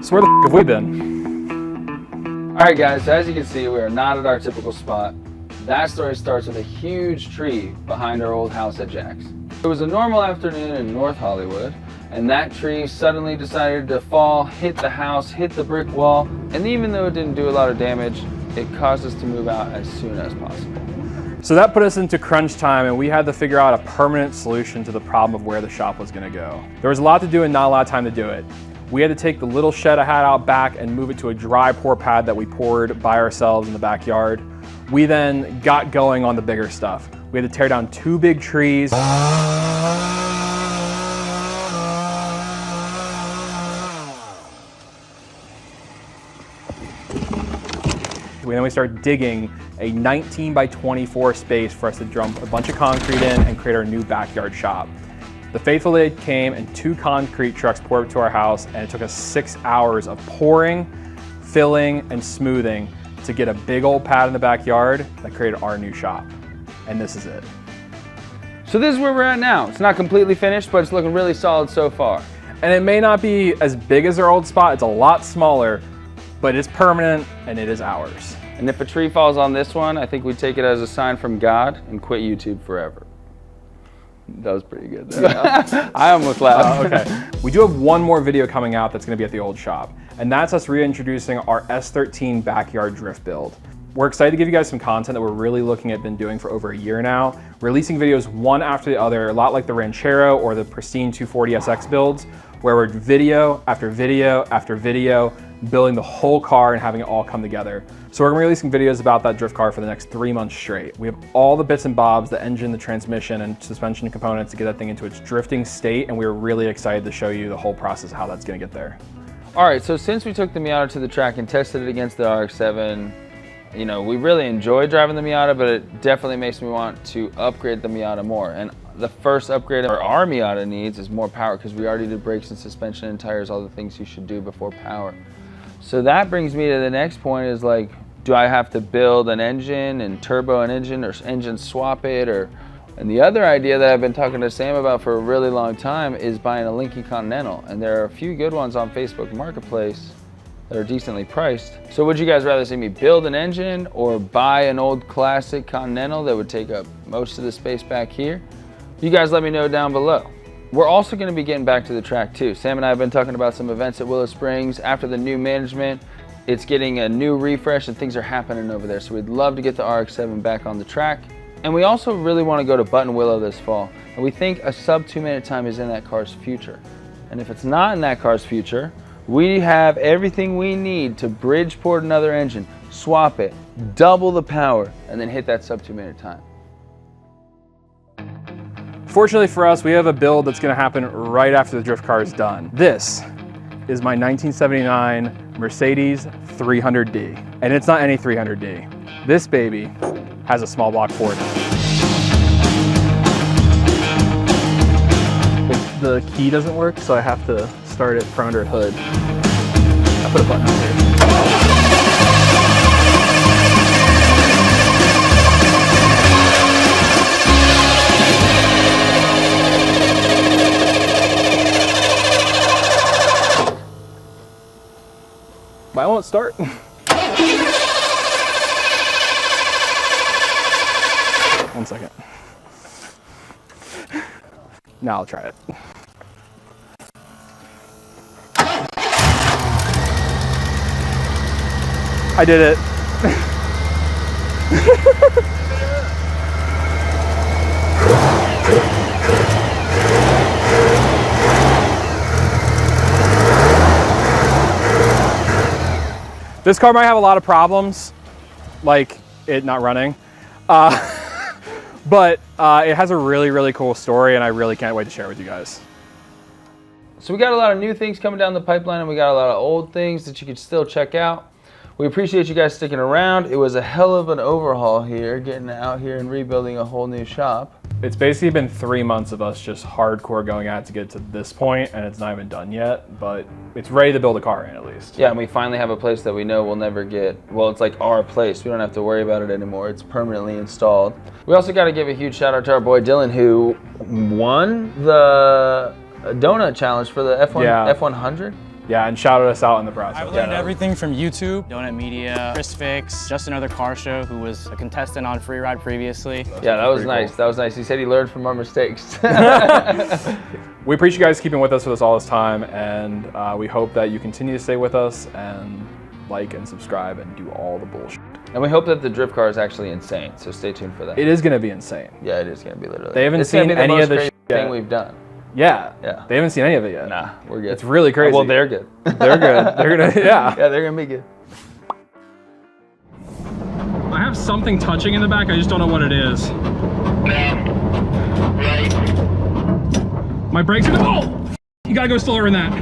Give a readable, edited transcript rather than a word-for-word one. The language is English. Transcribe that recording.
So where the f have we been? Alright guys, so as you can see, we are not at our typical spot. That story starts with a huge tree behind our old house at Jack's. It was a normal afternoon in North Hollywood, and that tree suddenly decided to fall, hit the house, hit the brick wall, and even though it didn't do a lot of damage, it caused us to move out as soon as possible. So that put us into crunch time, and we had to figure out a permanent solution to the problem of where the shop was going to go. There was a lot to do and not a lot of time to do it. We had to take the little shed I had out back and move it to a dry pour pad that we poured by ourselves in the backyard. We then got going on the bigger stuff. We had to tear down 2 big trees. Then we started digging a 19 by 24 space for us to dump a bunch of concrete in and create our new backyard shop. The faithful day came and 2 concrete trucks poured up to our house, and it took us 6 hours of pouring, filling, and smoothing to get a big old pad in the backyard that created our new shop. And this is it. So this is where we're at now. It's not completely finished, but it's looking really solid so far. And it may not be as big as our old spot, it's a lot smaller, but it's permanent and it is ours. And if a tree falls on this one, I think we take it as a sign from God and quit YouTube forever. That was pretty good. Yeah. I almost laughed. Okay. We do have one more video coming out that's going to be at the old shop, and that's us reintroducing our S13 backyard drift build. We're excited to give you guys some content that we're really looking at been doing for over a year now, releasing videos one after the other, a lot like the Ranchero or the pristine 240SX builds, where we're video after video after video, building the whole car and having it all come together. So we're gonna be releasing videos about that drift car for the next 3 months straight. We have all the bits and bobs, the engine, the transmission, and suspension components to get that thing into its drifting state, and we're really excited to show you the whole process of how that's gonna get there. All right, so since we took the Miata to the track and tested it against the RX-7, you know, we really enjoy driving the Miata, but it definitely makes me want to upgrade the Miata more. And the first upgrade our Miata needs is more power, because we already did brakes and suspension and tires, all the things you should do before power. So that brings me to the next point is like, do I have to build an engine and turbo an engine or engine swap it? And the other idea that I've been talking to Sam about for a really long time is buying a Lincoln Continental. And there are a few good ones on Facebook Marketplace that are decently priced. So would you guys rather see me build an engine or buy an old classic Continental that would take up most of the space back here? You guys let me know down below. We're also going to be getting back to the track too. Sam and I have been talking about some events at Willow Springs. After the new management, it's getting a new refresh and things are happening over there. So we'd love to get the RX-7 back on the track. And we also really want to go to Button Willow this fall. And we think a sub 2-minute time is in that car's future. And if it's not in that car's future, we have everything we need to Bridgeport another engine, swap it, double the power, and then hit that sub 2-minute time. Fortunately for us, we have a build that's gonna happen right after the drift car is done. This is my 1979 Mercedes 300D. And it's not any 300D. This baby has a small block Ford. The key doesn't work, so I have to start it from under hood. I put a button out here. But I won't start. One second. Now I'll try it. I did it. This car might have a lot of problems, like it not running, but it has a really, really cool story, and I really can't wait to share it with you guys. So we got a lot of new things coming down the pipeline, and we got a lot of old things that you could still check out. We appreciate you guys sticking around. It was a hell of an overhaul here, getting out here and rebuilding a whole new shop. It's basically been 3 months of us just hardcore going at it to get to this point, and it's not even done yet, but it's ready to build a car in at least. Yeah, and we finally have a place that we know we'll never get. Well, it's like our place. We don't have to worry about it anymore. It's permanently installed. We also got to give a huge shout out to our boy Dylan, who won the donut challenge for the F100. Yeah, and shouted us out in the process. I've learned everything from YouTube, Donut Media, Chris Fix, Just Another Car Show, who was a contestant on Free Ride previously. Yeah, that was nice. Cool. That was nice. He said he learned from our mistakes. We appreciate you guys keeping with us all this time, and we hope that you continue to stay with us and like and subscribe and do all the bullshit. And we hope that the drift car is actually insane, so stay tuned for that. It is going to be insane. Yeah, it is going to be literally. They haven't seen any of the thing we've done. Yeah. Yeah. They haven't seen any of it yet. Nah, we're good. It's really crazy. Well, they're good. They're good. They're gonna, yeah. Yeah, they're gonna be good. I have something touching in the back. I just don't know what it is. Right. My brakes are. Oh! You gotta go slower than that.